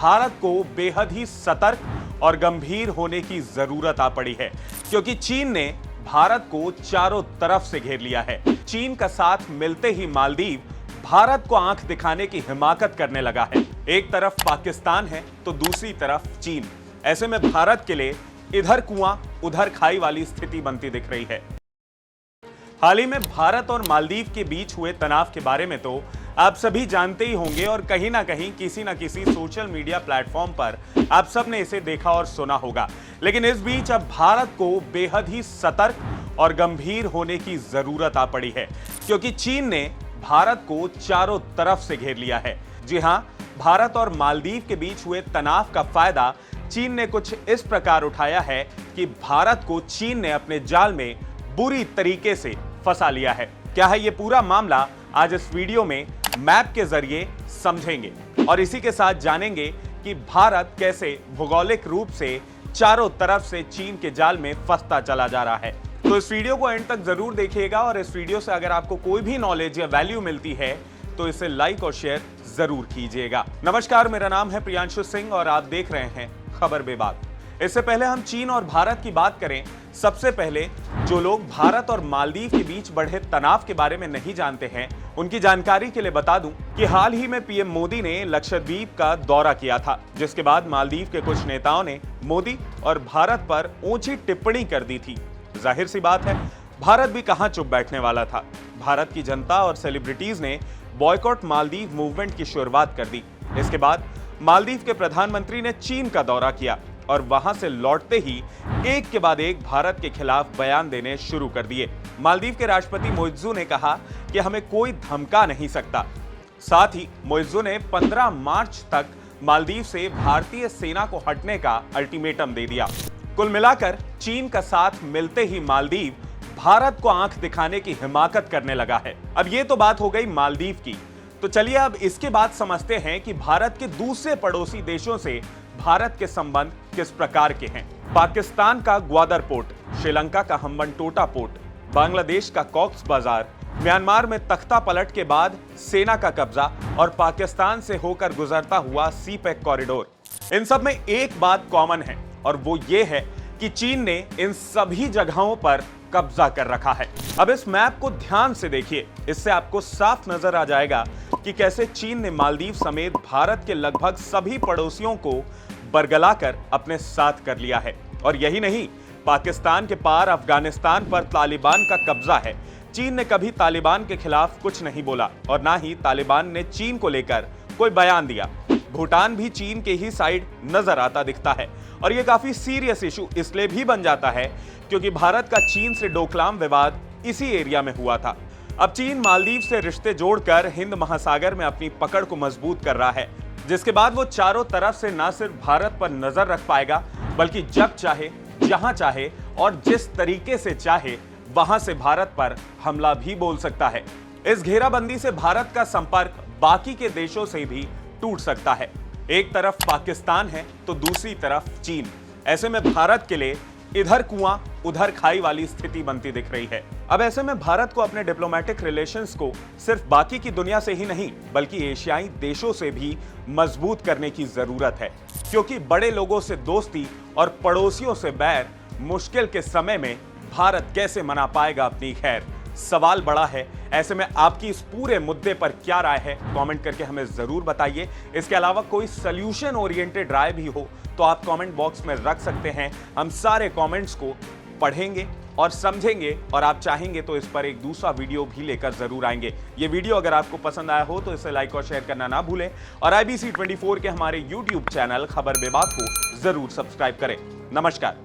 भारत को बेहद ही सतर्क और गंभीर होने की जरूरत आ पड़ी है, क्योंकि चीन ने भारत को चारों तरफ से घेर लिया है। चीन का साथ मिलते ही मालदीव भारत को आंख दिखाने की हिमाकत करने लगा है। एक तरफ पाकिस्तान है तो दूसरी तरफ चीन। ऐसे में भारत के लिए इधर कुआं उधर खाई वाली स्थिति बनती दिख रही है। हाल ही में भारत और मालदीव के बीच हुए तनाव के बारे में तो आप सभी जानते ही होंगे और कहीं ना कहीं किसी ना किसी सोशल मीडिया प्लेटफॉर्म पर आप सब ने इसे देखा और सुना होगा। लेकिन इस बीच अब भारत को बेहद ही सतर्क और गंभीर होने की जरूरत आ पड़ी है, क्योंकि चीन ने भारत को चारों तरफ से घेर लिया है। जी हां, भारत और मालदीव के बीच हुए तनाव का फायदा चीन ने कुछ इस प्रकार उठाया है कि भारत को चीन ने अपने जाल में बुरी तरीके से फंसा लिया है। क्या है ये पूरा मामला, आज इस वीडियो में मैप के जरिए समझेंगे और इसी के साथ जानेंगे कि भारत कैसे भौगोलिक रूप से चारों तरफ से चीन के जाल में फंसता चला जा रहा है। तो इस वीडियो को एंड तक जरूर देखिएगा और इस वीडियो से अगर आपको कोई भी नॉलेज या वैल्यू मिलती है तो इसे लाइक और शेयर जरूर कीजिएगा। नमस्कार, मेरा नाम है प्रियांशु सिंह और आप देख रहे हैं खबर बेबाक। इससे पहले हम चीन और भारत की बात करें, सबसे पहले जो लोग भारत और मालदीव के बीच बढ़े तनाव के बारे में नहीं जानते हैं, उनकी जानकारी के लिए बता दूं कि हाल ही में पीएम मोदी ने लक्षद्वीप का दौरा किया था, जिसके बाद मालदीव के कुछ नेताओं ने मोदी और भारत पर ऊंची टिप्पणी कर दी थी। जाहिर सी बात है, भारत भी कहां चुप बैठने वाला था। भारत की जनता और सेलिब्रिटीज ने बॉयकॉट मालदीव मूवमेंट की शुरुआत कर दी। इसके बाद मालदीव के प्रधानमंत्री ने चीन का दौरा किया और वहां से लौटते ही एक के बाद एक भारत के खिलाफ बयान देने शुरू कर दिए। मालदीव के राष्ट्रपति मोइज़ू ने कहा कि हमें कोई धमका नहीं सकता। साथ ही मोइज़ू ने 15 मार्च तक मालदीव से भारतीय सेना को हटने का अल्टीमेटम दे दिया। कुल मिलाकर चीन का साथ मिलते ही मालदीव भारत को आंख दिखाने की हिमाकत करने लगा है। अब ये तो बात हो गई मालदीव की, तो चलिए अब इसके बाद समझते हैं कि भारत के दूसरे पड़ोसी देशों से भारत के संबंध किस प्रकार के हैं। पाकिस्तान का ग्वादर पोर्ट, श्रीलंका का हम्बनटोटा पोर्ट, बांग्लादेश का कॉक्स बाजार, म्यांमार में तख्ता पलट के बाद सेना का कब्जा और पाकिस्तान से होकर गुजरता हुआ सी-पैक कॉरिडोर, इन सब में एक बात कॉमन है और वो ये है कि चीन ने इन सभी जगहों पर कब्जा कर रखा है। अब इस मैप को ध्यान से देखिए, इससे आपको साफ नजर आ जाएगा कि कैसे चीन ने मालदीव समेत भारत के लगभग सभी पड़ोसियों को बरगलाकर अपने साथ कर लिया है। और यही नहीं, पाकिस्तान के पार अफगानिस्तान पर तालिबान का कब्जा है। चीन ने कभी तालिबान के खिलाफ कुछ नहीं बोला और ना ही तालिबान ने चीन को लेकर कोई बयान दिया। भूटान भी चीन के ही साइड नजर आता दिखता है और यह काफी सीरियस इशू इसलिए भी बन जाता है क्योंकि भारत का चीन से डोकलाम विवाद इसी एरिया में हुआ था। अब चीन मालदीव से रिश्ते जोड़कर हिंद महासागर में अपनी पकड़ को मजबूत कर रहा है, जिसके बाद वो चारों तरफ से न सिर्फ भारत पर नजर रख पाएगा बल्कि जब चाहे, जहां चाहे और जिस तरीके से चाहे वहां से भारत पर हमला भी बोल सकता है। इस घेराबंदी से भारत का संपर्क बाकी के देशों से भी टूट सकता है। एक तरफ पाकिस्तान है तो दूसरी तरफ चीन। ऐसे में भारत के लिए इधर कुआं उधर खाई वाली स्थिति बनती दिख रही है। अब ऐसे में भारत को अपने डिप्लोमेटिक रिलेशंस को सिर्फ बाकी की दुनिया से ही नहीं बल्कि एशियाई देशों से भी मजबूत करने की जरूरत है, क्योंकि बड़े लोगों से दोस्ती और पड़ोसियों से बैर मुश्किल के समय में भारत कैसे मना पाएगा अपनी खैर। सवाल बड़ा है। ऐसे में आपकी इस पूरे मुद्दे पर क्या राय है, कमेंट करके हमें जरूर बताइए। इसके अलावा कोई सॉल्यूशन ओरिएंटेड राय भी हो तो आप कमेंट बॉक्स में रख सकते हैं। हम सारे कमेंट्स को पढ़ेंगे और समझेंगे और आप चाहेंगे तो इस पर एक दूसरा वीडियो भी लेकर जरूर आएंगे। ये वीडियो अगर आपको पसंद आया हो तो इसे लाइक और शेयर करना ना भूलें और IBC 24 के हमारे YouTube चैनल खबर बेबाक को जरूर सब्सक्राइब करें। नमस्कार।